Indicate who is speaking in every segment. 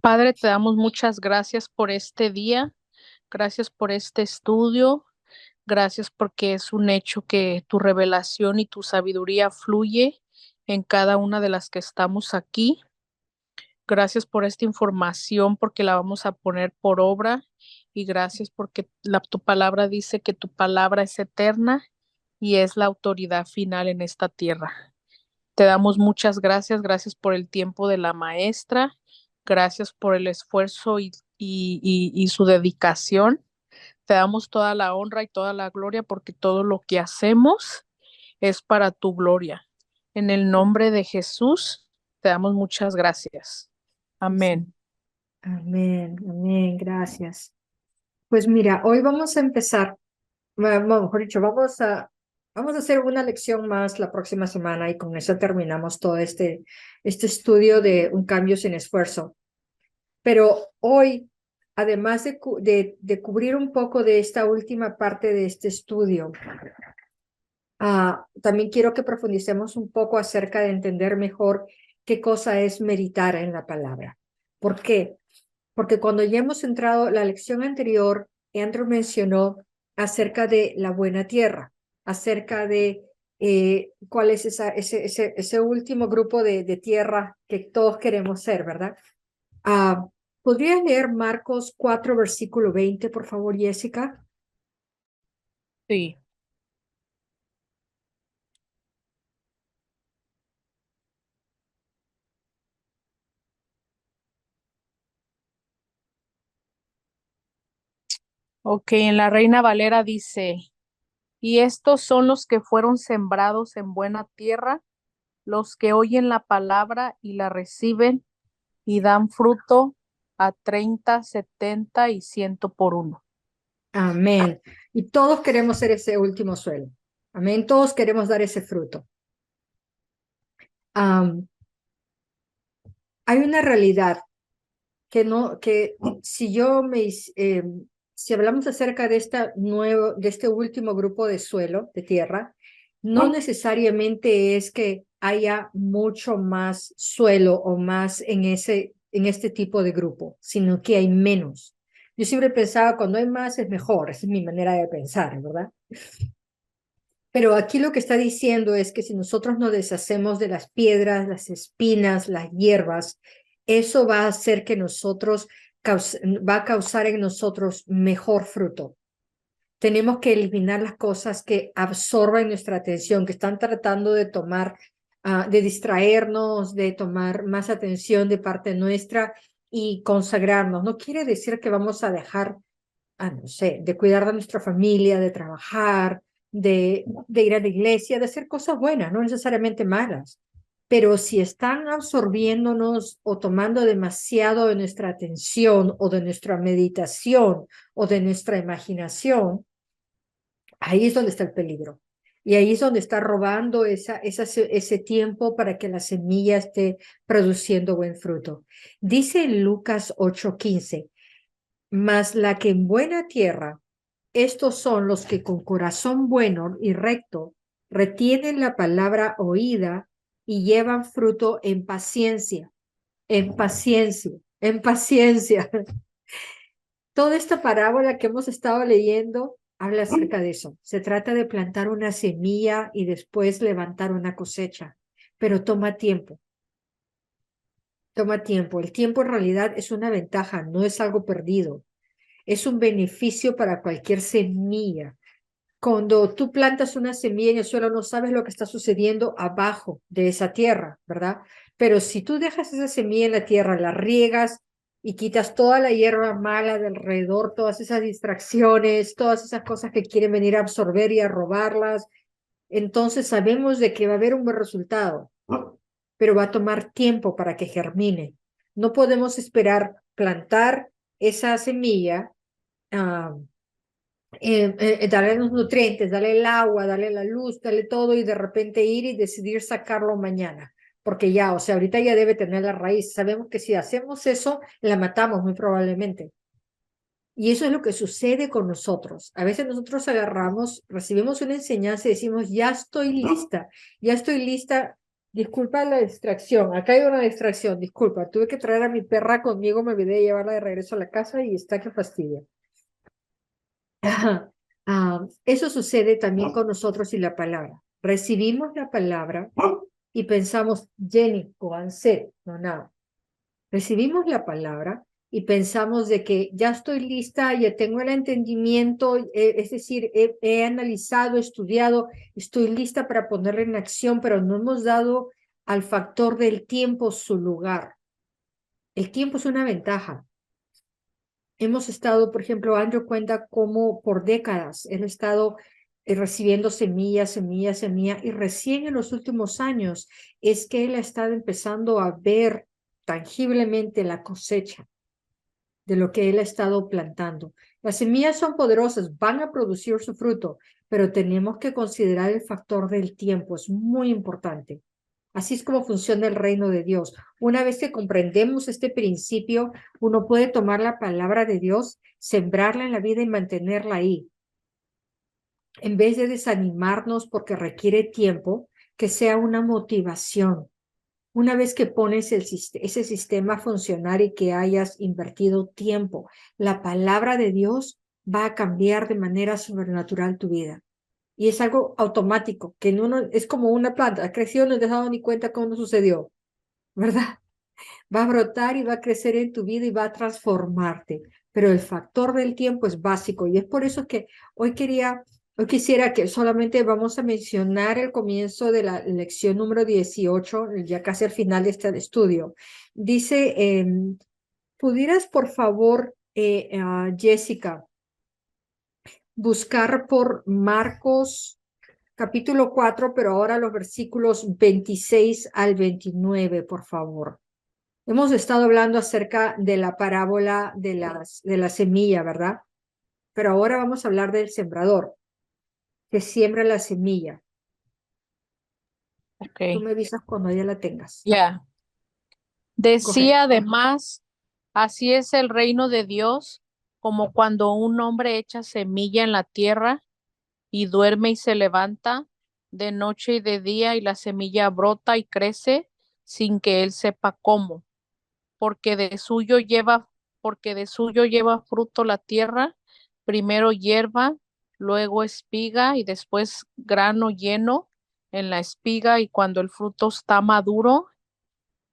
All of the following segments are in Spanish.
Speaker 1: Padre, te damos muchas gracias por este día, gracias por este estudio, gracias porque es un hecho que tu revelación y tu sabiduría fluye en cada una de las que estamos aquí. Gracias por esta información porque la vamos a poner por obra y gracias porque tu palabra dice que tu palabra es eterna y es la autoridad final en esta tierra. Te damos muchas gracias, gracias por el tiempo de la maestra, gracias por el esfuerzo y su dedicación. Te damos toda la honra y toda la gloria porque todo lo que hacemos es para tu gloria. En el nombre de Jesús, te damos muchas gracias.
Speaker 2: Sí.
Speaker 1: Amén.
Speaker 2: Amén, amén, gracias. Pues mira, hoy vamos a empezar, mejor dicho, vamos a hacer una lección más la próxima semana y con eso terminamos todo este estudio de un cambio sin esfuerzo. Pero hoy, además de cubrir un poco de esta última parte de este estudio, también quiero que profundicemos un poco acerca de entender mejor qué cosa es meditar en la palabra. ¿Por qué? Porque cuando ya hemos entrado la lección anterior, Andrew mencionó acerca de la buena tierra, acerca de cuál es ese último grupo de tierra que todos queremos ser, ¿verdad? Ah, ¿Podrías leer Marcos 4, versículo 20, por favor, Jessica?
Speaker 1: Sí. Ok, en la Reina Valera dice, y estos son los que fueron sembrados en buena tierra, los que oyen la palabra y la reciben y dan fruto a 30, 70 y 100 por uno.
Speaker 2: Amén. Y todos queremos ser ese último suelo. Amén. Todos queremos dar ese fruto. Am, Hay una realidad que no, que si yo si hablamos acerca de de este último grupo de suelo, de tierra, no necesariamente es que haya mucho más suelo o más en este tipo de grupo, sino que hay menos. Yo siempre pensaba, cuando hay más es mejor, esa es mi manera de pensar, ¿verdad? Pero aquí lo que está diciendo es que si nosotros nos deshacemos de las piedras, las espinas, las hierbas, eso va a hacer que va a causar en nosotros mejor fruto. Tenemos que eliminar las cosas que absorben nuestra atención, que están tratando de de distraernos, de tomar más atención de parte nuestra y consagrarnos. No quiere decir que vamos a dejar, no sé, de cuidar de nuestra familia, de trabajar, de ir a la iglesia, de hacer cosas buenas, no necesariamente malas. Pero si están absorbiéndonos o tomando demasiado de nuestra atención o de nuestra meditación o de nuestra imaginación, ahí es donde está el peligro. Y ahí es donde está robando ese tiempo para que la semilla esté produciendo buen fruto. Dice en Lucas 8:15, mas la que en buena tierra, estos son los que con corazón bueno y recto retienen la palabra oída y llevan fruto en paciencia, en paciencia, en paciencia. Toda esta parábola que hemos estado leyendo habla acerca de eso. Se trata de plantar una semilla y después levantar una cosecha, pero toma tiempo. Toma tiempo. El tiempo en realidad es una ventaja, no es algo perdido. Es un beneficio para cualquier semilla. Cuando tú plantas una semilla en el suelo, no sabes lo que está sucediendo abajo de esa tierra, ¿verdad? Pero si tú dejas esa semilla en la tierra, la riegas y quitas toda la hierba mala de alrededor, todas esas distracciones, todas esas cosas que quieren venir a absorber y a robarlas, entonces sabemos de que va a haber un buen resultado, pero va a tomar tiempo para que germine. No podemos esperar plantar esa semilla, ah, darle los nutrientes, darle el agua, darle la luz, darle todo y de repente ir y decidir sacarlo mañana. Porque ya, o sea, ahorita ya debe tener la raíz. Sabemos que si hacemos eso, la matamos muy probablemente. Y eso es lo que sucede con nosotros. A veces nosotros agarramos, recibimos una enseñanza y decimos, ya estoy lista Disculpa la distracción. Acá hay una distracción. Disculpa. Tuve que traer a mi perra conmigo. Me olvidé de llevarla de regreso a la casa y está que fastidia. Ajá. Eso sucede también con nosotros y la palabra. Recibimos la palabra y pensamos, Jenny, go and sit. No, nada. Recibimos la palabra y pensamos de que ya estoy lista, ya tengo el entendimiento, es decir, he analizado, estudiado, estoy lista para ponerla en acción, pero no hemos dado al factor del tiempo su lugar. El tiempo es una ventaja. Hemos estado, por ejemplo, Andrew cuenta cómo por décadas él ha estado recibiendo semillas, semillas, semillas, y recién en los últimos años es que él ha estado empezando a ver tangiblemente la cosecha de lo que él ha estado plantando. Las semillas son poderosas, van a producir su fruto, pero tenemos que considerar el factor del tiempo, es muy importante. Así es como funciona el reino de Dios. Una vez que comprendemos este principio, uno puede tomar la palabra de Dios, sembrarla en la vida y mantenerla ahí. En vez de desanimarnos porque requiere tiempo, que sea una motivación. Una vez que pones ese sistema a funcionar y que hayas invertido tiempo, la palabra de Dios va a cambiar de manera sobrenatural tu vida. Y es algo automático, que uno es como una planta, ha crecido, no te has dado ni cuenta cómo sucedió, ¿verdad? Va a brotar y va a crecer en tu vida y va a transformarte. Pero el factor del tiempo es básico y es por eso que hoy quisiera que solamente vamos a mencionar el comienzo de la lección número 18, ya casi al final de este estudio. Dice, ¿pudieras por favor, Jessica, buscar por Marcos capítulo 4, pero ahora los versículos 26 al 29, por favor? Hemos estado hablando acerca de la parábola de la semilla, ¿verdad? Pero ahora vamos a hablar del sembrador, que siembra la semilla. Tú
Speaker 1: Ok,
Speaker 2: me avisas cuando ya la tengas.
Speaker 1: ya.
Speaker 2: Go ahead.
Speaker 1: Decía además, así es el reino de Dios, como cuando un hombre echa semilla en la tierra y duerme y se levanta de noche y de día y la semilla brota y crece sin que él sepa cómo, porque de suyo lleva, porque de suyo lleva fruto la tierra, primero hierba, luego espiga y después grano lleno en la espiga y cuando el fruto está maduro,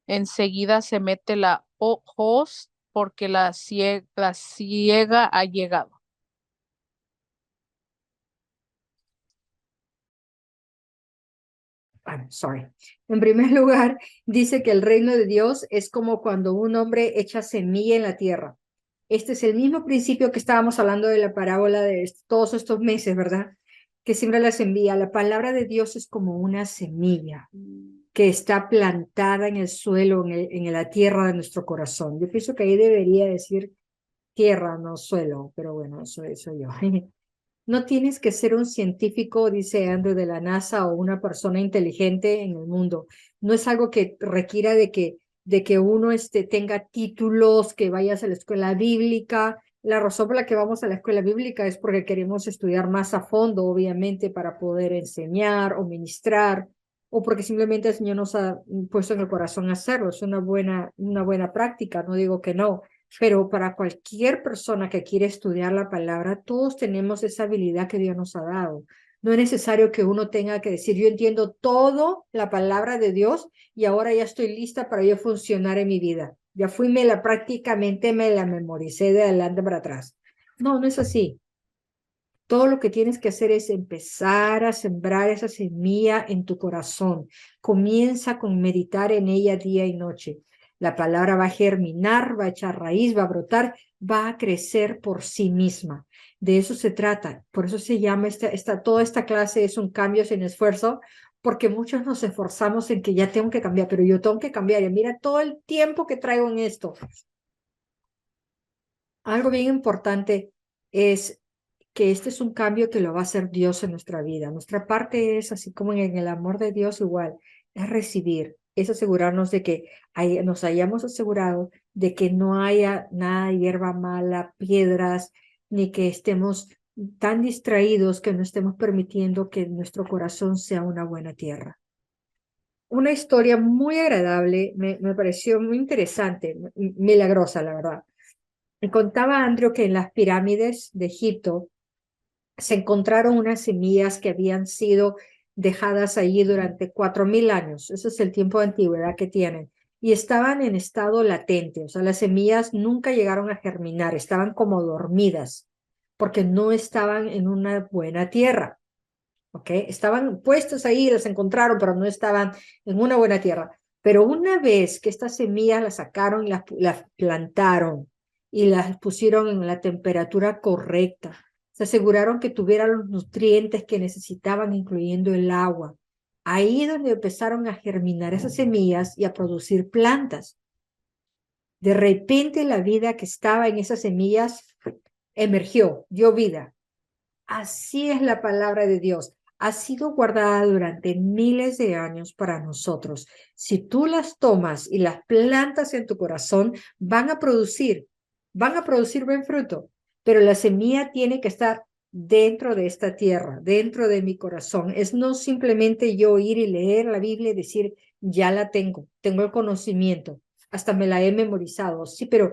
Speaker 1: enseguida se mete la hoz porque la siega ha llegado.
Speaker 2: Sorry. En primer lugar, dice que el reino de Dios es como cuando un hombre echa semilla en la tierra. Este es el mismo principio que estábamos hablando de la parábola de todos estos meses, ¿verdad? Que siembra la semilla. La palabra de Dios es como una semilla que está plantada en el suelo, en la tierra de nuestro corazón. Yo pienso que ahí debería decir tierra, no suelo, pero bueno, eso yo. No tienes que ser un científico, dice Andrew, de la NASA o una persona inteligente en el mundo. No es algo que requiera de que uno tenga títulos, que vayas a la escuela bíblica. La razón por la que vamos a la escuela bíblica es porque queremos estudiar más a fondo, obviamente, para poder enseñar o ministrar, o porque simplemente el Señor nos ha puesto en el corazón hacerlo. Es una buena práctica, no digo que no, pero para cualquier persona que quiere estudiar la palabra, todos tenemos esa habilidad que Dios nos ha dado. No es necesario que uno tenga que decir, yo entiendo todo la palabra de Dios y ahora ya estoy lista para yo funcionar en mi vida. Ya fui, prácticamente me la memoricé de adelante para atrás. No, no es así. Todo lo que tienes que hacer es empezar a sembrar esa semilla en tu corazón. Comienza con meditar en ella día y noche. La palabra va a germinar, va a echar raíz, va a brotar, va a crecer por sí misma. De eso se trata. Por eso se llama toda esta clase es un cambio sin esfuerzo, porque muchos nos esforzamos en que ya tengo que cambiar, pero yo tengo que cambiar. Y mira todo el tiempo que traigo en esto. Algo bien importante es que este es un cambio que lo va a hacer Dios en nuestra vida. Nuestra parte es, así como en el amor de Dios igual, es recibir, es asegurarnos de que nos hayamos asegurado de que no haya nada de hierba mala, piedras, ni que estemos tan distraídos que no estemos permitiendo que nuestro corazón sea una buena tierra. una historia muy agradable, me pareció muy interesante, milagrosa, la verdad. Me contaba Andrew que en las pirámides de Egipto se encontraron unas semillas que habían sido dejadas allí durante 4.000 años. Ese es el tiempo de antigüedad que tienen. Y estaban en estado latente, o sea, las semillas nunca llegaron a germinar, estaban como dormidas, porque no estaban en una buena tierra. ¿Ok? Estaban puestos ahí, las encontraron, pero no estaban en una buena tierra. Pero una vez que estas semillas las sacaron y las plantaron y las pusieron en la temperatura correcta, se aseguraron que tuvieran los nutrientes que necesitaban, incluyendo el agua. Ahí es donde empezaron a germinar esas semillas y a producir plantas. De repente la vida que estaba en esas semillas emergió, dio vida. Así es la palabra de Dios. Ha sido guardada durante miles de años para nosotros. Si tú las tomas y las plantas en tu corazón, van a producir buen fruto. Pero la semilla tiene que estar dentro de esta tierra, dentro de mi corazón. Es no simplemente yo ir y leer la Biblia y decir, ya la tengo el conocimiento, hasta me la he memorizado. Sí, pero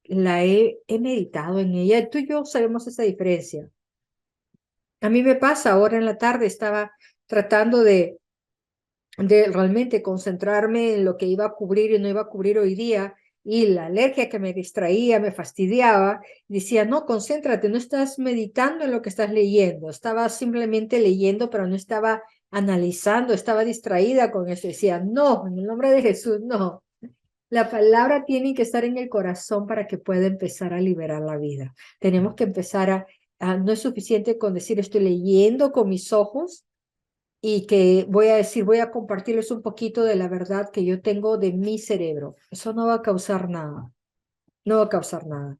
Speaker 2: he meditado en ella. Tú y yo sabemos esa diferencia. A mí me pasa, ahora en la tarde estaba tratando de realmente concentrarme en lo que iba a cubrir y no iba a cubrir hoy día, y la alergia que me distraía, me fastidiaba, decía, no, concéntrate, no estás meditando en lo que estás leyendo, estaba simplemente leyendo, pero no estaba analizando, estaba distraída con eso, decía, no, en el nombre de Jesús, no. La palabra tiene que estar en el corazón para que pueda empezar a liberar la vida. Tenemos que empezar no es suficiente con decir estoy leyendo con mis ojos y que voy a compartirles un poquito de la verdad que yo tengo de mi cerebro. Eso no va a causar nada, no va a causar nada.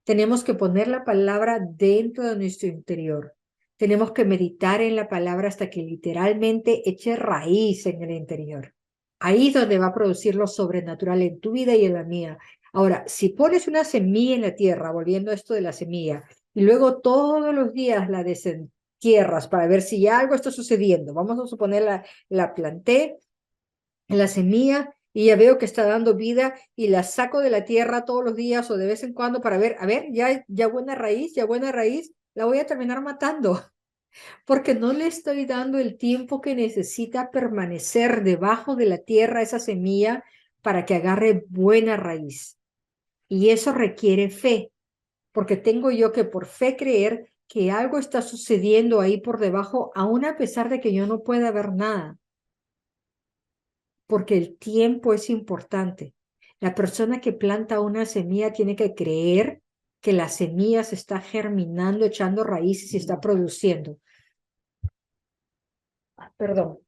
Speaker 2: Tenemos que poner la palabra dentro de nuestro interior. Tenemos que meditar en la palabra hasta que literalmente eche raíz en el interior. Ahí es donde va a producir lo sobrenatural en tu vida y en la mía. Ahora, si pones una semilla en la tierra, volviendo a esto de la semilla, y luego todos los días la desentierras para ver si ya algo está sucediendo, vamos a suponer la planté en la semilla y ya veo que está dando vida y la saco de la tierra todos los días o de vez en cuando para ver, a ver, ya buena raíz, la voy a terminar matando porque no le estoy dando el tiempo que necesita permanecer debajo de la tierra esa semilla para que agarre buena raíz. Y eso requiere fe, porque tengo yo que por fe creer que algo está sucediendo ahí por debajo, aun a pesar de que yo no pueda ver nada, porque el tiempo es importante. La persona que planta una semilla tiene que creer que la semilla se está germinando, echando raíces y está produciendo. Perdón.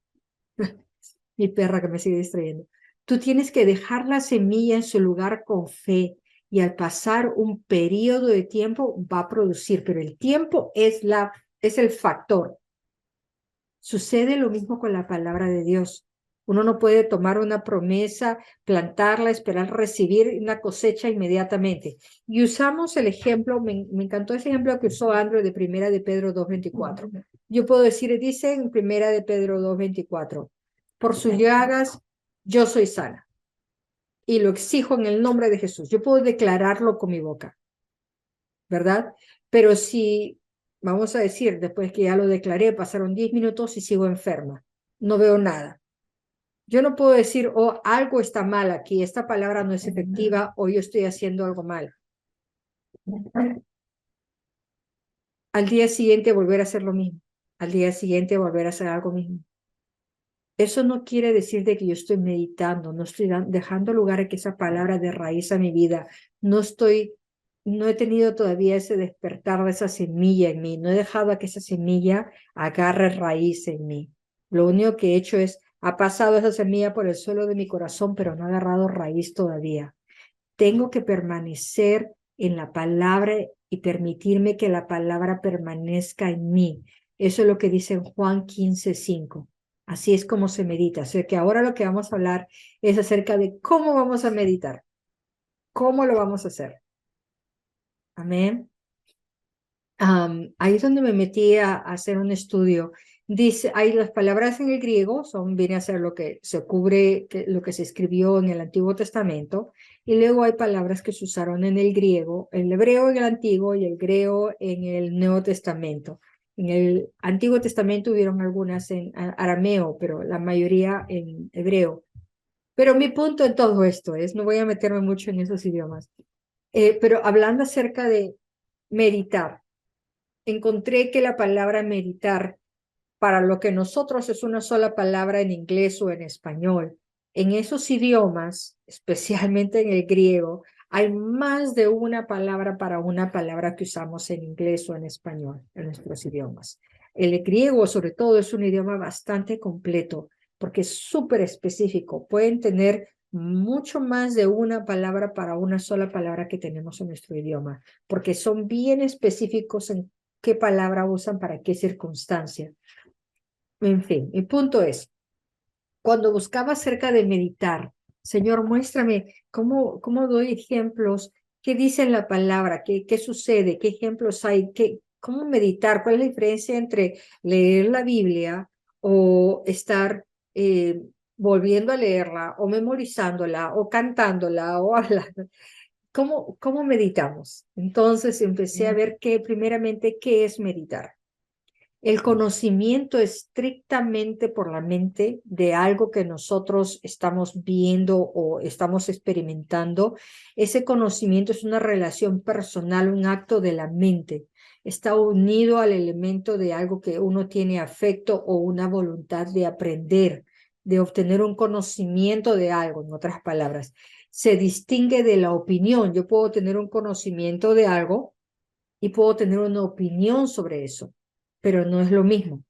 Speaker 2: Mi perra que me sigue distrayendo. Tú tienes que dejar la semilla en su lugar con fe y al pasar un periodo de tiempo va a producir, pero el tiempo es el factor. Sucede lo mismo con la palabra de Dios. Uno no puede tomar una promesa, plantarla, esperar recibir una cosecha inmediatamente. Y usamos el ejemplo, me encantó ese ejemplo que usó Andrew de Primera de Pedro 2:24. Yo puedo decir, dice en Primera de Pedro 2:24, por sus llagas yo soy sana. Y lo exijo en el nombre de Jesús. Yo puedo declararlo con mi boca, ¿verdad? Pero si, vamos a decir, después que ya lo declaré, pasaron 10 minutos y sigo enferma, no veo nada. Yo no puedo decir, oh, algo está mal aquí, esta palabra no es efectiva o yo estoy haciendo algo mal. Al día siguiente volver a hacer lo mismo. Al día siguiente volver a hacer algo mismo. Eso no quiere decir de que yo estoy meditando, no estoy dejando lugar a que esa palabra de raíz a mi vida. No he tenido todavía ese despertar de esa semilla en mí. No he dejado a que esa semilla agarre raíz en mí. Lo único que he hecho ha pasado esa semilla por el suelo de mi corazón, pero no ha agarrado raíz todavía. Tengo que permanecer en la palabra y permitirme que la palabra permanezca en mí. Eso es lo que dice en Juan 15:5. Así es como se medita. O sea que ahora lo que vamos a hablar es acerca de cómo vamos a meditar. ¿Cómo lo vamos a hacer? Amén. Ahí es donde me metí a hacer un estudio. Dice, hay las palabras en el griego, viene a ser lo que se cubre, lo que se escribió en el Antiguo Testamento, y luego hay palabras que se usaron en el griego, el hebreo en el Antiguo y el griego en el Nuevo Testamento. En el Antiguo Testamento hubieron algunas en arameo, pero la mayoría en hebreo. Pero mi punto en todo esto es, no voy a meterme mucho en esos idiomas, pero hablando acerca de meditar, encontré que la palabra meditar para lo que nosotros es una sola palabra en inglés o en español. En esos idiomas, especialmente en el griego, hay más de una palabra para una palabra que usamos en inglés o en español, en nuestros idiomas. El griego, sobre todo, es un idioma bastante completo porque es súper específico. Pueden tener mucho más de una palabra para una sola palabra que tenemos en nuestro idioma, porque son bien específicos en qué palabra usan para qué circunstancia. En fin, mi punto es, cuando buscaba acerca de meditar, Señor, muéstrame cómo doy ejemplos, qué dice en la palabra, qué sucede, qué ejemplos hay, cómo meditar, cuál es la diferencia entre leer la Biblia o estar volviendo a leerla o memorizándola o cantándola o hablando. ¿Cómo meditamos? Entonces empecé a ver primeramente, qué es meditar. El conocimiento estrictamente por la mente de algo que nosotros estamos viendo o estamos experimentando, ese conocimiento es una relación personal, un acto de la mente. Está unido al elemento de algo que uno tiene afecto o una voluntad de aprender, de obtener un conocimiento de algo, en otras palabras. Se distingue de la opinión. Yo puedo tener un conocimiento de algo y puedo tener una opinión sobre eso, pero no es lo mismo.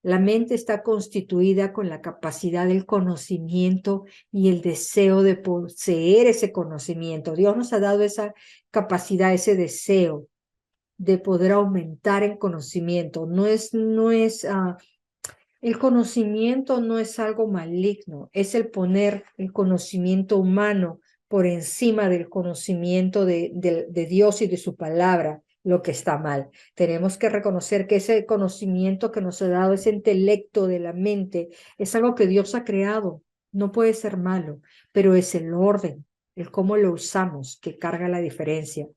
Speaker 2: La mente está constituida con la capacidad del conocimiento y el deseo de poseer ese conocimiento. Dios nos ha dado esa capacidad, ese deseo de poder aumentar el conocimiento. El conocimiento no es algo maligno, es el poner el conocimiento humano por encima del conocimiento de Dios y de su palabra, lo que está mal. Tenemos que reconocer que ese conocimiento que nos ha dado, ese intelecto de la mente, es algo que Dios ha creado. No puede ser malo, pero es el orden, el cómo lo usamos, que carga la diferencia.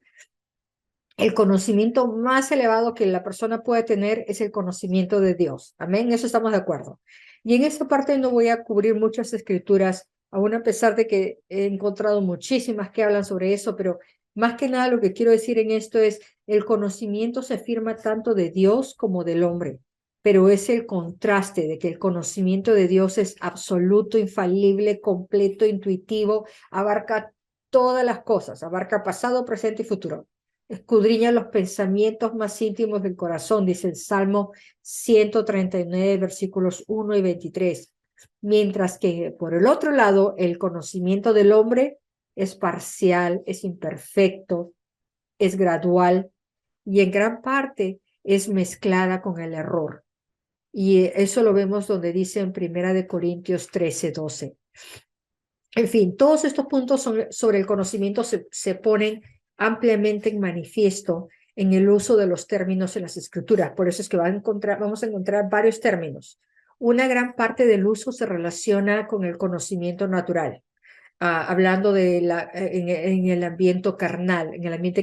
Speaker 2: El conocimiento más elevado que la persona puede tener es el conocimiento de Dios. Amén, eso estamos de acuerdo. Y en esta parte no voy a cubrir muchas escrituras, aún a pesar de que he encontrado muchísimas que hablan sobre eso, pero más que nada lo que quiero decir en esto es, el conocimiento se afirma tanto de Dios como del hombre, pero es el contraste de que el conocimiento de Dios es absoluto, infalible, completo, intuitivo, abarca todas las cosas, abarca pasado, presente y futuro. Escudriña los pensamientos más íntimos del corazón, dice el Salmo 139, versículos 1 y 23. Mientras que, por el otro lado, el conocimiento del hombre es parcial, es imperfecto, es gradual y en gran parte es mezclada con el error. Y eso lo vemos donde dice en Primera de Corintios 13:12. En fin, todos estos puntos sobre el conocimiento se ponen ampliamente en manifiesto en el uso de los términos en las escrituras. Por eso es que vamos a encontrar varios términos. Una gran parte del uso se relaciona con el conocimiento natural, hablando en el ambiente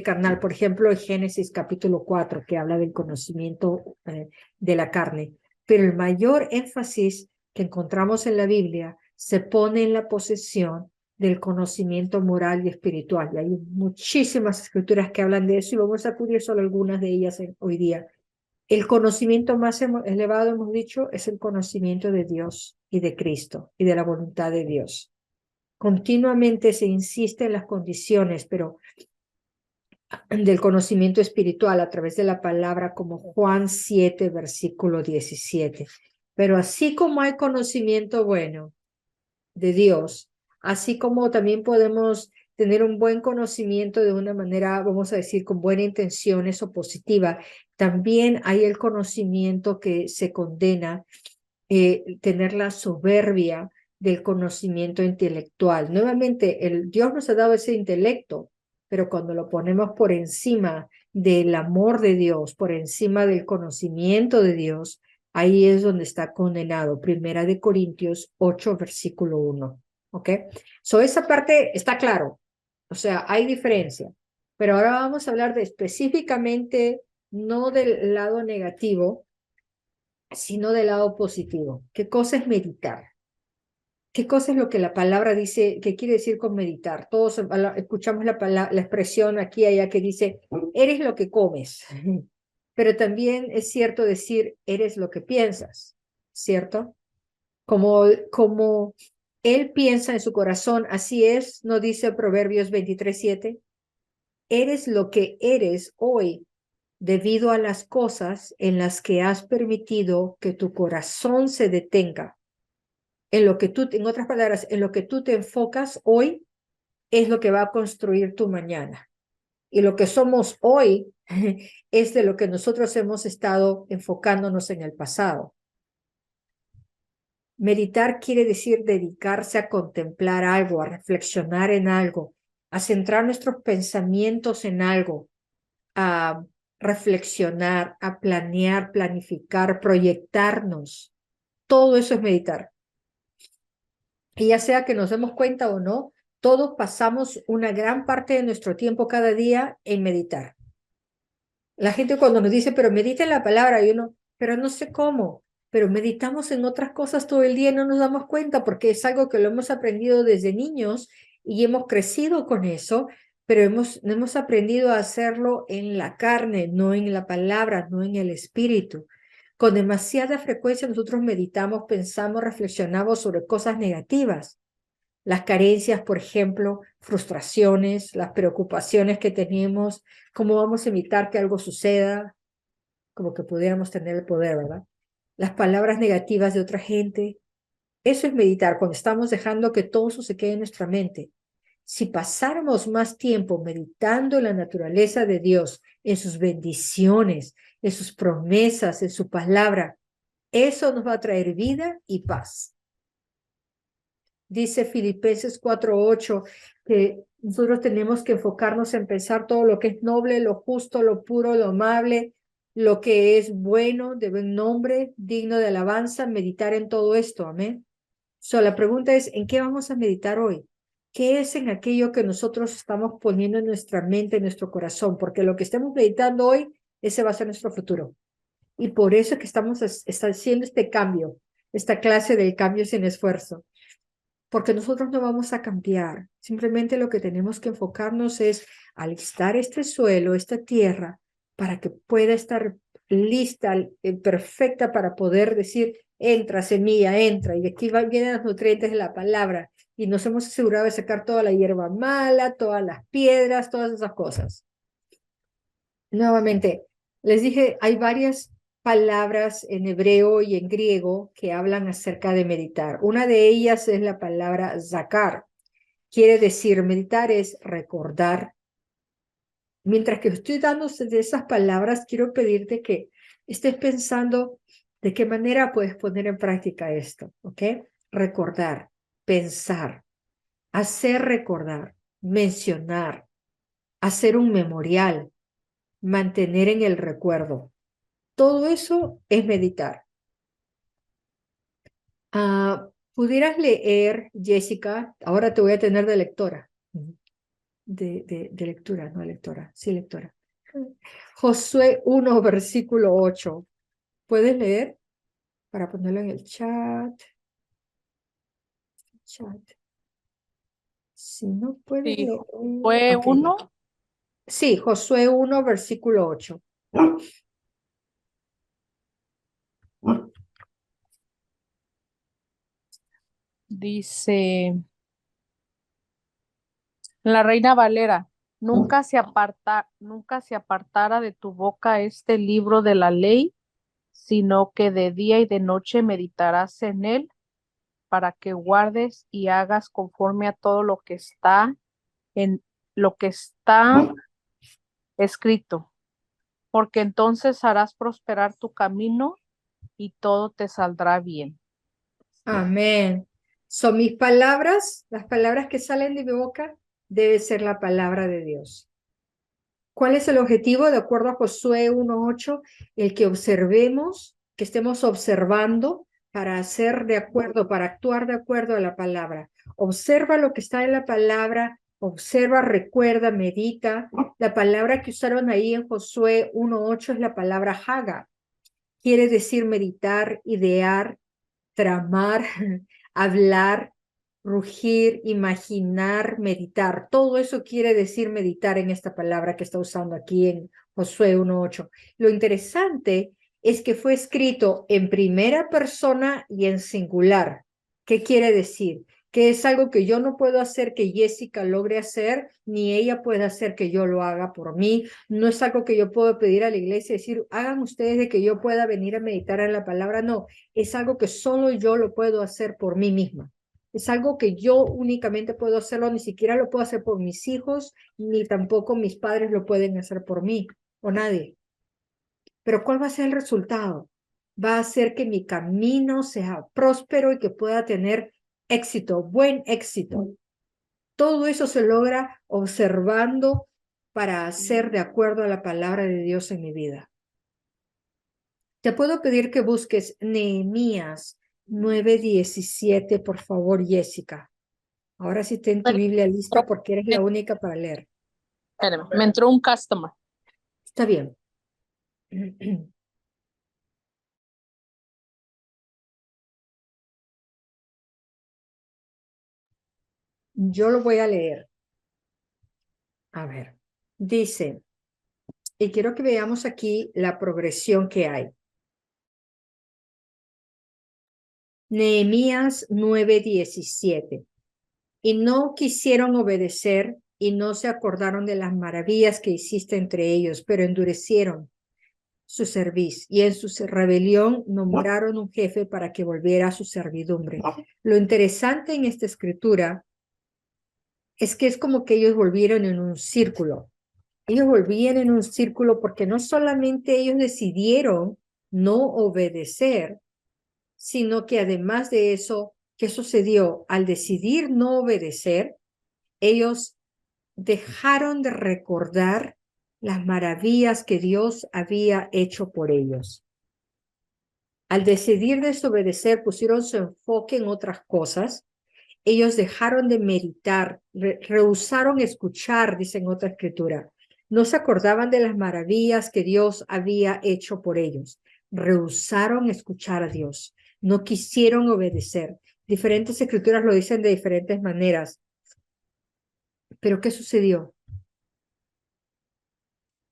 Speaker 2: carnal, por ejemplo, en Génesis capítulo 4, que habla del conocimiento de la carne. Pero el mayor énfasis que encontramos en la Biblia se pone en la posesión del conocimiento moral y espiritual. Y hay muchísimas escrituras que hablan de eso y vamos a cubrir solo algunas de ellas hoy día. El conocimiento más elevado, hemos dicho, es el conocimiento de Dios y de Cristo y de la voluntad de Dios. Continuamente se insiste en las condiciones, pero del conocimiento espiritual a través de la palabra, como Juan 7, versículo 17. Pero así como hay conocimiento bueno de Dios, así como también podemos tener un buen conocimiento de una manera, vamos a decir, con buenas intenciones o positiva, también hay el conocimiento que se condena, tener la soberbia del conocimiento intelectual. Nuevamente, Dios nos ha dado ese intelecto, pero cuando lo ponemos por encima del amor de Dios, por encima del conocimiento de Dios, ahí es donde está condenado. Primera de Corintios 8, versículo 1. ¿Ok? So, esa parte está claro. O sea, hay diferencia. Pero ahora vamos a hablar de específicamente, no del lado negativo, sino del lado positivo. ¿Qué cosa es meditar? ¿Qué cosa es lo que la palabra dice? ¿Qué quiere decir con meditar? Todos escuchamos la expresión aquí y allá que dice, eres lo que comes. Pero también es cierto decir, eres lo que piensas, ¿cierto? Como él piensa en su corazón, así es, ¿no dice Proverbios 23:7? Eres lo que eres hoy debido a las cosas en las que has permitido que tu corazón se detenga. En lo que tú, en otras palabras, en lo que tú te enfocas hoy es lo que va a construir tu mañana. Y lo que somos hoy es de lo que nosotros hemos estado enfocándonos en el pasado. Meditar quiere decir dedicarse a contemplar algo, a reflexionar en algo, a centrar nuestros pensamientos en algo, a reflexionar, a planear, planificar, proyectarnos. Todo eso es meditar. Y ya sea que nos demos cuenta o no, todos pasamos una gran parte de nuestro tiempo cada día en meditar. La gente cuando nos dice, pero medita en la palabra, y uno, pero no sé cómo, pero meditamos en otras cosas todo el día y no nos damos cuenta porque es algo que lo hemos aprendido desde niños y hemos crecido con eso, pero hemos aprendido a hacerlo en la carne, no en la palabra, no en el espíritu. Con demasiada frecuencia nosotros meditamos, pensamos, reflexionamos sobre cosas negativas. Las carencias, por ejemplo, frustraciones, las preocupaciones que tenemos, cómo vamos a evitar que algo suceda, como que pudiéramos tener el poder, ¿verdad? Las palabras negativas de otra gente. Eso es meditar, cuando estamos dejando que todo eso se quede en nuestra mente. Si pasáramos más tiempo meditando en la naturaleza de Dios, en sus bendiciones, en sus promesas, en su palabra, eso nos va a traer vida y paz. Dice Filipenses 4:8 que nosotros tenemos que enfocarnos en pensar todo lo que es noble, lo justo, lo puro, lo amable, lo que es bueno, de buen nombre, digno de alabanza, meditar en todo esto, amén. La pregunta es, ¿en qué vamos a meditar hoy? ¿Qué es en aquello que nosotros estamos poniendo en nuestra mente, en nuestro corazón? Porque lo que estemos meditando hoy, ese va a ser nuestro futuro. Y por eso es que estamos haciendo este cambio, esta clase del cambio sin esfuerzo, porque nosotros no vamos a cambiar. Simplemente lo que tenemos que enfocarnos es alistar este suelo, esta tierra, para que pueda estar lista, perfecta para poder decir, entra semilla, entra, y aquí vienen los nutrientes de la palabra, y nos hemos asegurado de sacar toda la hierba mala, todas las piedras, todas esas cosas. Nuevamente, les dije, hay varias palabras en hebreo y en griego que hablan acerca de meditar. Una de ellas es la palabra zakar. Quiere decir, meditar es recordar. Mientras que estoy dándose de esas palabras, quiero pedirte que estés pensando de qué manera puedes poner en práctica esto, ¿ok? Recordar, pensar, hacer recordar, mencionar, hacer un memorial, mantener en el recuerdo. Todo eso es meditar. ¿Pudieras leer, Jessica? Ahora te voy a tener de lectora. De lectura, no lectora. Sí, lectora. Josué 1, versículo 8. ¿Puedes leer? Para ponerlo en el chat. Si no puedes
Speaker 1: Sí,
Speaker 2: leer.
Speaker 1: fue
Speaker 2: Ok.
Speaker 1: uno,
Speaker 2: Sí, Josué 1, versículo 8.
Speaker 1: dice la Reina Valera, nunca se apartara de tu boca este libro de la ley, sino que de día y de noche meditarás en él para que guardes y hagas conforme a todo en lo que está escrito, porque entonces harás prosperar tu camino y todo te saldrá bien.
Speaker 2: Amén. Son mis palabras, las palabras que salen de mi boca, debe ser la palabra de Dios. ¿Cuál es el objetivo? De acuerdo a Josué 1:8, el que observemos que estemos observando para hacer de acuerdo, para actuar de acuerdo a la palabra. Observa lo que está en la palabra, observa, recuerda, medita. La palabra que usaron ahí en Josué 1:8 es la palabra haga. Quiere decir meditar, idear, tramar, hablar, rugir, imaginar, meditar. Todo eso quiere decir meditar en esta palabra que está usando aquí en Josué 1:8. Lo interesante es que fue escrito en primera persona y en singular. ¿Qué quiere decir? Que es algo que yo no puedo hacer que Jessica logre hacer, ni ella puede hacer que yo lo haga por mí. No es algo que yo puedo pedir a la iglesia y decir, hagan ustedes de que yo pueda venir a meditar en la palabra. No, es algo que solo yo lo puedo hacer por mí misma. Es algo que yo únicamente puedo hacerlo, ni siquiera lo puedo hacer por mis hijos, ni tampoco mis padres lo pueden hacer por mí o nadie. Pero ¿cuál va a ser el resultado? Va a ser que mi camino sea próspero y que pueda tener éxito, buen éxito. Todo eso se logra observando para hacer de acuerdo a la palabra de Dios en mi vida. Te puedo pedir que busques Nehemías 9:17, por favor, Jessica. Ahora sí ten tu Biblia lista porque eres la única para leer.
Speaker 1: Espérame, me entró un customer.
Speaker 2: Está bien. Yo lo voy a leer. A ver, dice, y quiero que veamos aquí la progresión que hay. Nehemías 9:17. Y no quisieron obedecer y no se acordaron de las maravillas que hiciste entre ellos, pero endurecieron su cerviz y en su rebelión nombraron un jefe para que volviera a su servidumbre. Lo interesante en esta escritura es que es como que ellos volvieron en un círculo. Ellos volvían en un círculo porque no solamente ellos decidieron no obedecer, sino que además de eso, ¿qué sucedió? Al decidir no obedecer, ellos dejaron de recordar las maravillas que Dios había hecho por ellos. Al decidir desobedecer, pusieron su enfoque en otras cosas. Ellos dejaron de meditar, rehusaron escuchar, dice en otra escritura. No se acordaban de las maravillas que Dios había hecho por ellos. Rehusaron escuchar a Dios. No quisieron obedecer. Diferentes escrituras lo dicen de diferentes maneras. Pero ¿qué sucedió?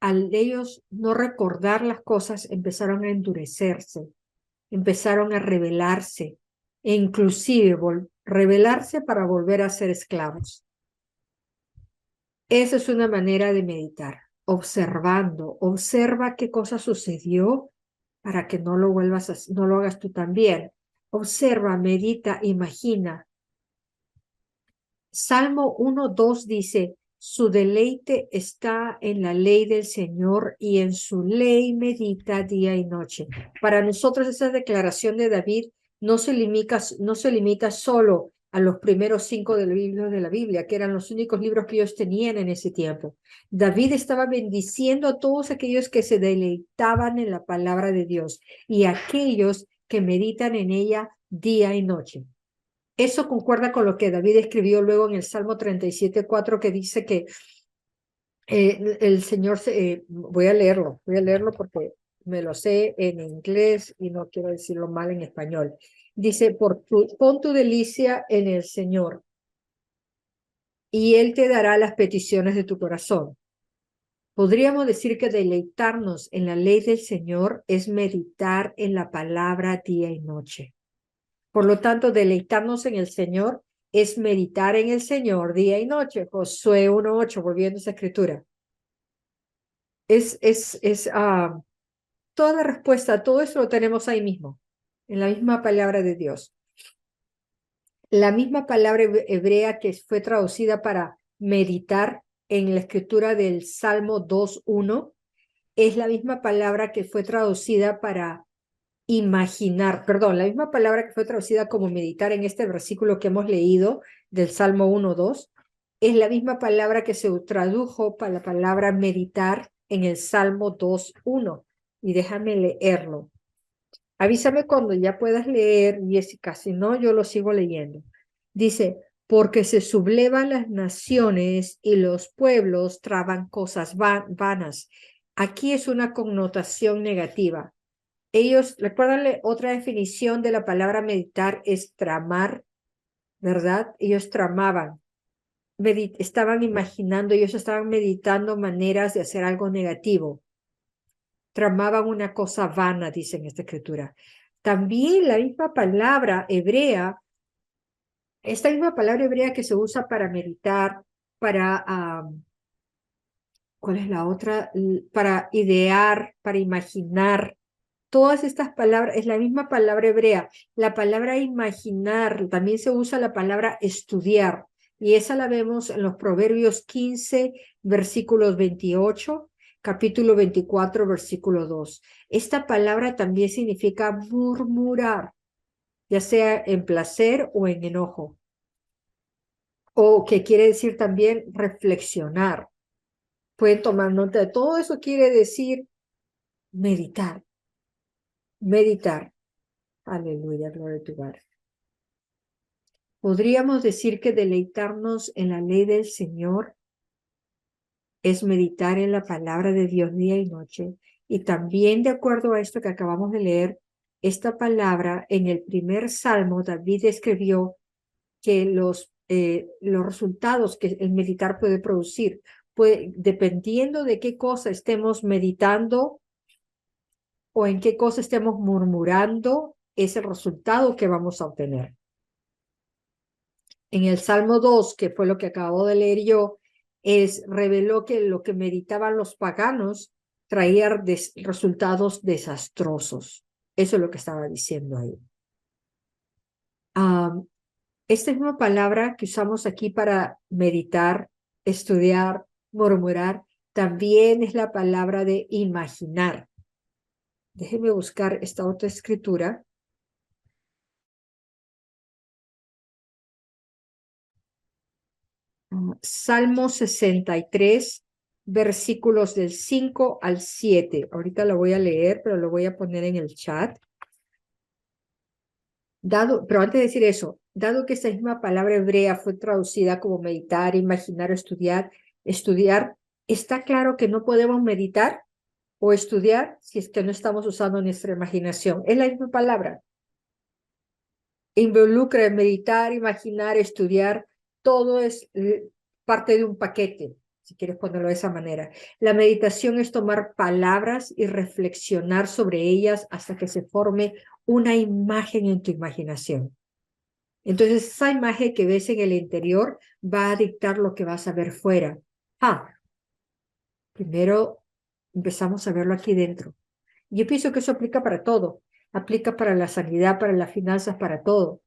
Speaker 2: Al ellos no recordar las cosas, empezaron a endurecerse, empezaron a rebelarse, e inclusive rebelarse para volver a ser esclavos. Esa es una manera de meditar, observando, observa qué cosa sucedió para que no lo vuelvas a, no lo hagas tú también. Observa, medita, imagina. Salmo 1:2 dice, su deleite está en la ley del Señor y en su ley medita día y noche. Para nosotros esa declaración de David no se limita solo a los primeros 5 libros de la Biblia, que eran los únicos libros que ellos tenían en ese tiempo. David estaba bendiciendo a todos aquellos que se deleitaban en la palabra de Dios y a aquellos que meditan en ella día y noche. Eso concuerda con lo que David escribió luego en el Salmo 37:4, que dice que el Señor, voy a leerlo porque me lo sé en inglés y no quiero decirlo mal en español. Dice, pon tu delicia en el Señor y Él te dará las peticiones de tu corazón. Podríamos decir que deleitarnos en la ley del Señor es meditar en la palabra día y noche. Por lo tanto, deleitarnos en el Señor es meditar en el Señor día y noche. Josué 1:8, volviendo a esa escritura. Toda la respuesta, todo eso lo tenemos ahí mismo, en la misma palabra de Dios. La misma palabra hebrea que fue traducida para meditar en la escritura del Salmo 2:1 es la misma palabra que fue traducida para imaginar, perdón, la misma palabra que fue traducida como meditar en este versículo que hemos leído del Salmo 1:2, es la misma palabra que se tradujo para la palabra meditar en el Salmo 2:1. Y déjame leerlo. Avísame cuando ya puedas leer, Jessica, si no, yo lo sigo leyendo. Dice, porque se sublevan las naciones y los pueblos traban cosas vanas. Aquí es una connotación negativa. Ellos, recuérdale, otra definición de la palabra meditar es tramar, ¿verdad? Ellos tramaban, estaban imaginando, ellos estaban meditando maneras de hacer algo negativo. Tramaban una cosa vana, dice en esta escritura. También la misma palabra hebrea, esta misma palabra hebrea que se usa para meditar, para, ¿cuál es la otra? Para idear, para imaginar. Todas estas palabras, es la misma palabra hebrea. La palabra imaginar, también se usa la palabra estudiar. Y esa la vemos en los Proverbios 15, versículos 28, capítulo 24, versículo 2. Esta palabra también significa murmurar, ya sea en placer o en enojo. O que quiere decir también reflexionar. Pueden tomar nota de todo eso, quiere decir meditar. Meditar. Aleluya, gloria a tu God. Podríamos decir que deleitarnos en la ley del Señor es meditar en la palabra de Dios día y noche. Y también de acuerdo a esto que acabamos de leer, esta palabra en el primer salmo, David escribió que los resultados que el meditar puede producir, pues, dependiendo de qué cosa estemos meditando o en qué cosa estemos murmurando, es el resultado que vamos a obtener. En el Salmo 2, que fue lo que acabo de leer yo, reveló que lo que meditaban los paganos traía resultados desastrosos. Eso es lo que estaba diciendo ahí. Esta misma palabra que usamos aquí para meditar, estudiar, murmurar, también es la palabra de imaginar. Déjenme buscar esta otra escritura. Salmo 63, versículos del 5 al 7. Ahorita lo voy a leer, pero lo voy a poner en el chat. Pero antes de decir eso, dado que esta misma palabra hebrea fue traducida como meditar, imaginar, estudiar, está claro que no podemos meditar o estudiar si es que no estamos usando nuestra imaginación. Es la misma palabra. Involucra meditar, imaginar, estudiar, todo es parte de un paquete, si quieres ponerlo de esa manera. La meditación es tomar palabras y reflexionar sobre ellas hasta que se forme una imagen en tu imaginación. Entonces, esa imagen que ves en el interior va a dictar lo que vas a ver fuera. Primero empezamos a verlo aquí dentro. Yo pienso que eso aplica para todo. Aplica para la sanidad, para las finanzas, para todo.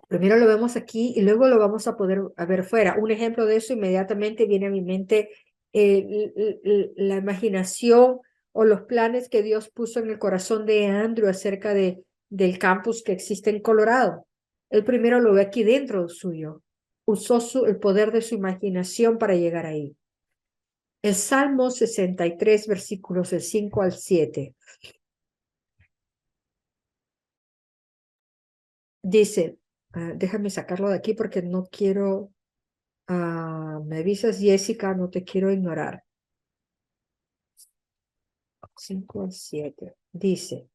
Speaker 2: Primero lo vemos aquí y luego lo vamos a poder ver fuera. Un ejemplo de eso inmediatamente viene a mi mente la imaginación o los planes que Dios puso en el corazón de Andrew acerca del campus que existe en Colorado. Él primero lo ve aquí dentro suyo. Usó el poder de su imaginación para llegar ahí. El Salmo 63, versículos del 5 al 7. Dice, déjame sacarlo de aquí porque no quiero, me avisas Jessica, no te quiero ignorar. 5 al 7. Dice,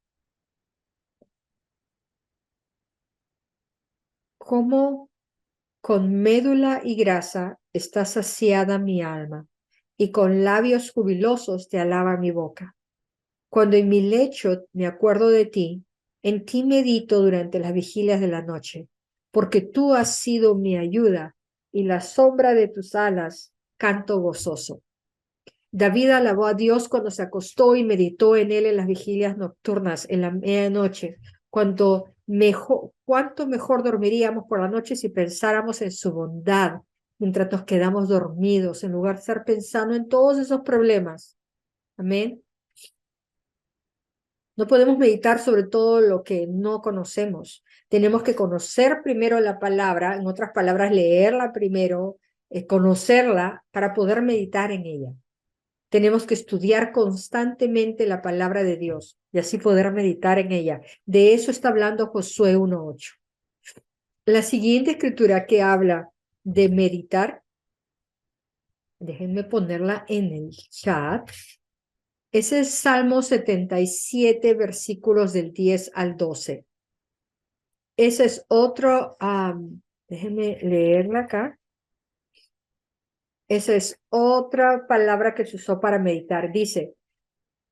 Speaker 2: como con médula y grasa está saciada mi alma, y con labios jubilosos te alaba mi boca. Cuando en mi lecho me acuerdo de ti, en ti medito durante las vigilias de la noche, porque tú has sido mi ayuda, y la sombra de tus alas canto gozoso. David alabó a Dios cuando se acostó y meditó en él en las vigilias nocturnas, en la medianoche. Cuánto mejor dormiríamos por la noche si pensáramos en su bondad mientras nos quedamos dormidos, en lugar de estar pensando en todos esos problemas. Amén. No podemos meditar sobre todo lo que no conocemos. Tenemos que conocer primero la palabra, en otras palabras, leerla primero, conocerla para poder meditar en ella. Tenemos que estudiar constantemente la palabra de Dios y así poder meditar en ella. De eso está hablando Josué 1:8. La siguiente escritura que habla de meditar, déjenme ponerla en el chat, es el Salmo 77, versículos del 10 al 12. Ese es otro, déjenme leerla acá. Esa es otra palabra que se usó para meditar. Dice,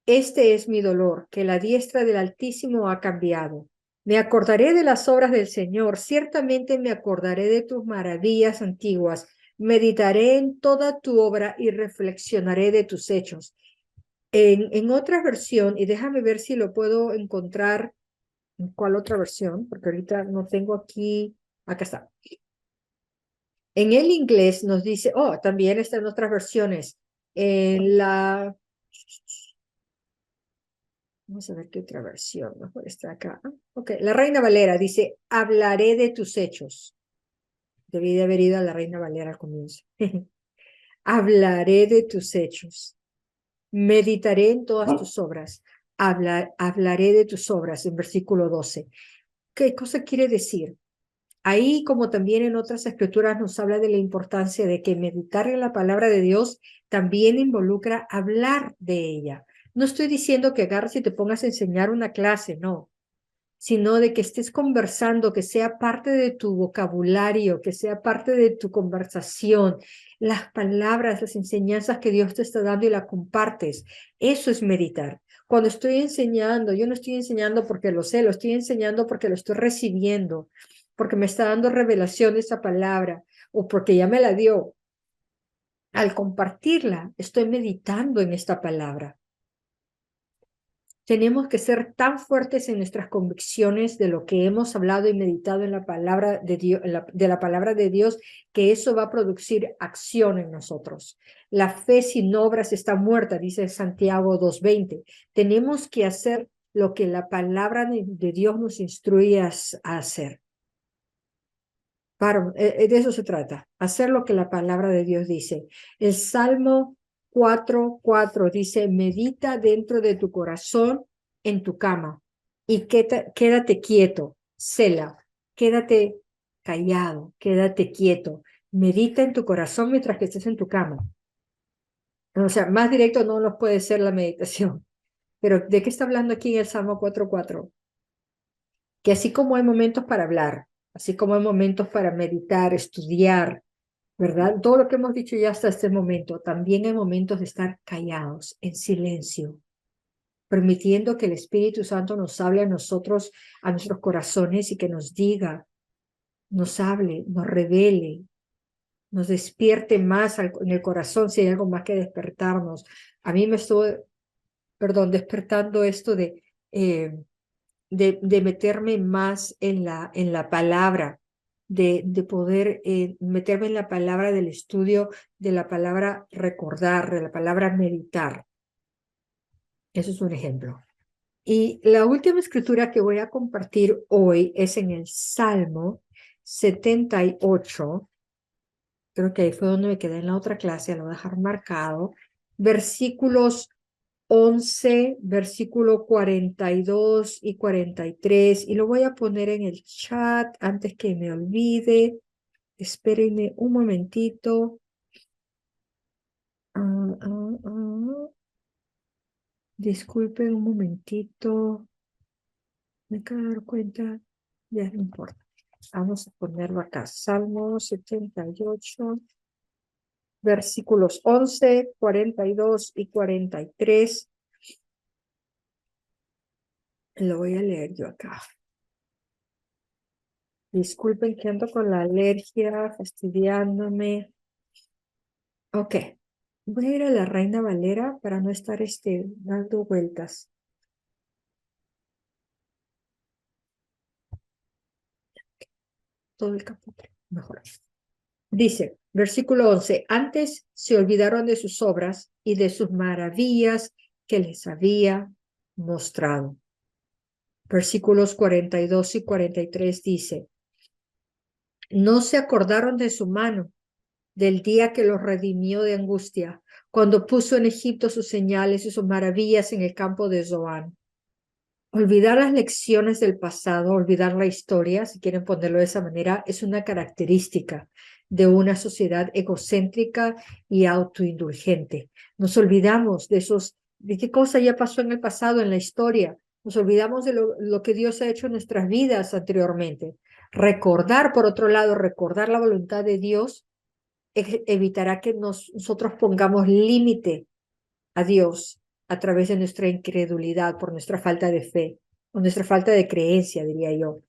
Speaker 2: este es mi dolor, que la diestra del Altísimo ha cambiado. Me acordaré de las obras del Señor, ciertamente me acordaré de tus maravillas antiguas. Meditaré en toda tu obra y reflexionaré de tus hechos. En otra versión, y déjame ver si lo puedo encontrar, ¿en cuál otra versión? Porque ahorita no tengo aquí, acá está. En el inglés nos dice, también está en otras versiones. En la, vamos a ver qué otra versión, mejor está acá. Ok, la Reina Valera dice, hablaré de tus hechos. Debí de haber ido a la Reina Valera al comienzo. Hablaré de tus hechos. Meditaré en todas tus obras. Hablaré de tus obras en versículo 12. ¿Qué cosa quiere decir? Ahí, como también en otras escrituras, nos habla de la importancia de que meditar en la palabra de Dios también involucra hablar de ella. No estoy diciendo que agarres y te pongas a enseñar una clase, no, sino de que estés conversando, que sea parte de tu vocabulario, que sea parte de tu conversación, las palabras, las enseñanzas que Dios te está dando y las compartes. Eso es meditar. Cuando estoy enseñando, yo no estoy enseñando porque lo sé, lo estoy enseñando porque lo estoy recibiendo, porque me está dando revelación de esa palabra o porque ya me la dio. Al compartirla, estoy meditando en esta palabra. Tenemos que ser tan fuertes en nuestras convicciones de lo que hemos hablado y meditado en la palabra de Dios, de la palabra de Dios, que eso va a producir acción en nosotros. La fe sin obras está muerta, dice Santiago 2:20. Tenemos que hacer lo que la palabra de Dios nos instruye a hacer. De eso se trata, hacer lo que la palabra de Dios dice. El Salmo 4:4 dice, medita dentro de tu corazón en tu cama y quédate quieto, Sela, quédate callado, quédate quieto. Medita en tu corazón mientras que estés en tu cama. O sea, más directo no nos puede ser la meditación. Pero ¿de qué está hablando aquí en el Salmo 4:4? Que así como hay momentos para hablar, así como hay momentos para meditar, estudiar, ¿verdad? Todo lo que hemos dicho ya hasta este momento, también hay momentos de estar callados, en silencio, permitiendo que el Espíritu Santo nos hable a nosotros, a nuestros corazones y que nos diga, nos hable, nos revele, nos despierte más en el corazón si hay algo más que despertarnos. A mí me estuvo, despertando esto de meterme más en la palabra, de poder meterme en la palabra del estudio, de la palabra recordar, de la palabra meditar. Eso es un ejemplo. Y la última escritura que voy a compartir hoy es en el Salmo 78. Creo que ahí fue donde me quedé en la otra clase, lo voy a dejar marcado. Versículos 11, versículo 42 y 43, y lo voy a poner en el chat antes que me olvide. Espérenme un momentito. Disculpen un momentito. Me acabo de dar cuenta. Ya no importa. Vamos a ponerlo acá. Salmo 78, versículos 11, 42 y 43. Lo voy a leer yo acá. Disculpen que ando con la alergia, fastidiándome. Ok. Voy a ir a la Reina Valera para no estar dando vueltas. Todo el capítulo. Mejor. Dice, versículo 11. Antes se olvidaron de sus obras y de sus maravillas que les había mostrado. Versículos 42 y 43 dice, no se acordaron de su mano, del día que los redimió de angustia, cuando puso en Egipto sus señales y sus maravillas en el campo de Zoán. Olvidar las lecciones del pasado, olvidar la historia, si quieren ponerlo de esa manera, es una característica de una sociedad egocéntrica y autoindulgente. Nos olvidamos de qué cosa ya pasó en el pasado, en la historia. Nos olvidamos de lo que Dios ha hecho en nuestras vidas anteriormente. Recordar, por otro lado, recordar la voluntad de Dios evitará que nosotros pongamos límite a Dios a través de nuestra incredulidad, por nuestra falta de fe, o nuestra falta de creencia, diría yo.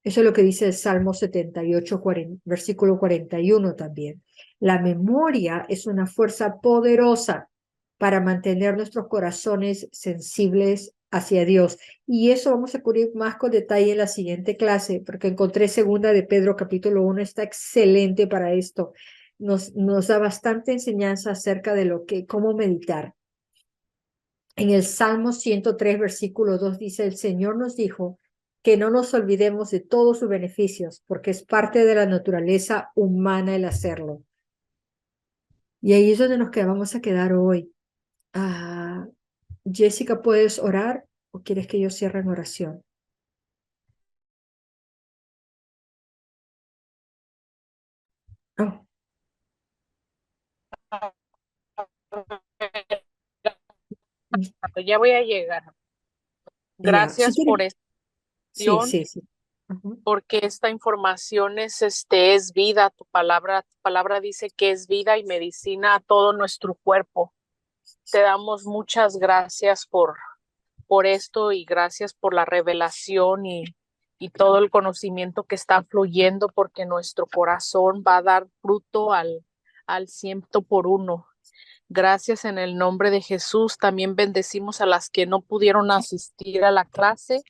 Speaker 2: Eso es lo que dice el Salmo 78, versículo 41 también. La memoria es una fuerza poderosa para mantener nuestros corazones sensibles hacia Dios. Y eso vamos a cubrir más con detalle en la siguiente clase, porque encontré segunda de Pedro capítulo 1, está excelente para esto. Nos da bastante enseñanza acerca de cómo meditar. En el Salmo 103, versículo 2 dice, el Señor nos dijo que no nos olvidemos de todos sus beneficios, porque es parte de la naturaleza humana el hacerlo. Y ahí es donde vamos a quedar hoy. Jessica, ¿puedes orar o quieres que yo cierre en oración? Oh,
Speaker 1: Ya voy a llegar.
Speaker 2: ya. Si
Speaker 1: Gracias
Speaker 2: quieres.
Speaker 1: por esta
Speaker 2: Sí,
Speaker 1: información,
Speaker 2: sí, sí. Ujú.
Speaker 1: porque esta información es vida. Tu palabra dice que es vida y medicina a todo nuestro cuerpo. Te damos muchas gracias por esto y gracias por la revelación y todo el conocimiento que está fluyendo, porque nuestro corazón va a dar fruto al 100 por 1. Gracias en el nombre de Jesús. También bendecimos a las que no pudieron asistir a la clase.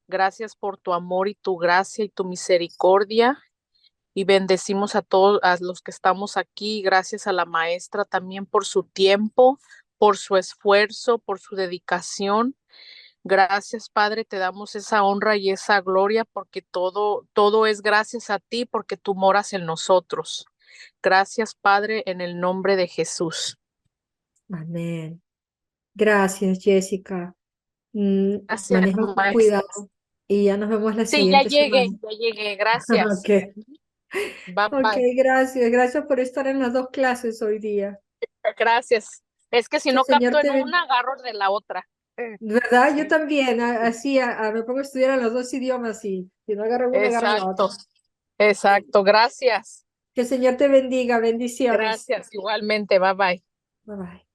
Speaker 1: Gracias por tu amor y tu gracia y tu misericordia. Y bendecimos a todos a los que estamos aquí. Gracias a la maestra también por su tiempo, por su esfuerzo, por su dedicación. Gracias, Padre, te damos esa honra y esa gloria porque todo es gracias a ti, porque tú moras en nosotros. Gracias, Padre, en el nombre de Jesús.
Speaker 2: Amén. Gracias, Jessica.
Speaker 1: Gracias,
Speaker 2: Maneja con
Speaker 1: maestra.
Speaker 2: cuidado y ya nos vemos la
Speaker 1: Sí,
Speaker 2: siguiente semana.
Speaker 1: ya llegué. Gracias.
Speaker 2: Ok.
Speaker 1: Bye
Speaker 2: Ok,
Speaker 1: bye.
Speaker 2: gracias. Gracias por estar en las dos clases hoy día.
Speaker 1: Gracias. Es que si
Speaker 2: Que el
Speaker 1: no
Speaker 2: Señor
Speaker 1: capto en
Speaker 2: te bendiga.
Speaker 1: una, agarro de la otra.
Speaker 2: ¿Verdad? Yo también, así me pongo a estudiar en los dos idiomas y si no agarro una, agarro la otra.
Speaker 1: Exacto, exacto. Gracias.
Speaker 2: Que el Señor te bendiga, bendiciones.
Speaker 1: Gracias. Igualmente. Bye bye.
Speaker 2: Bye bye.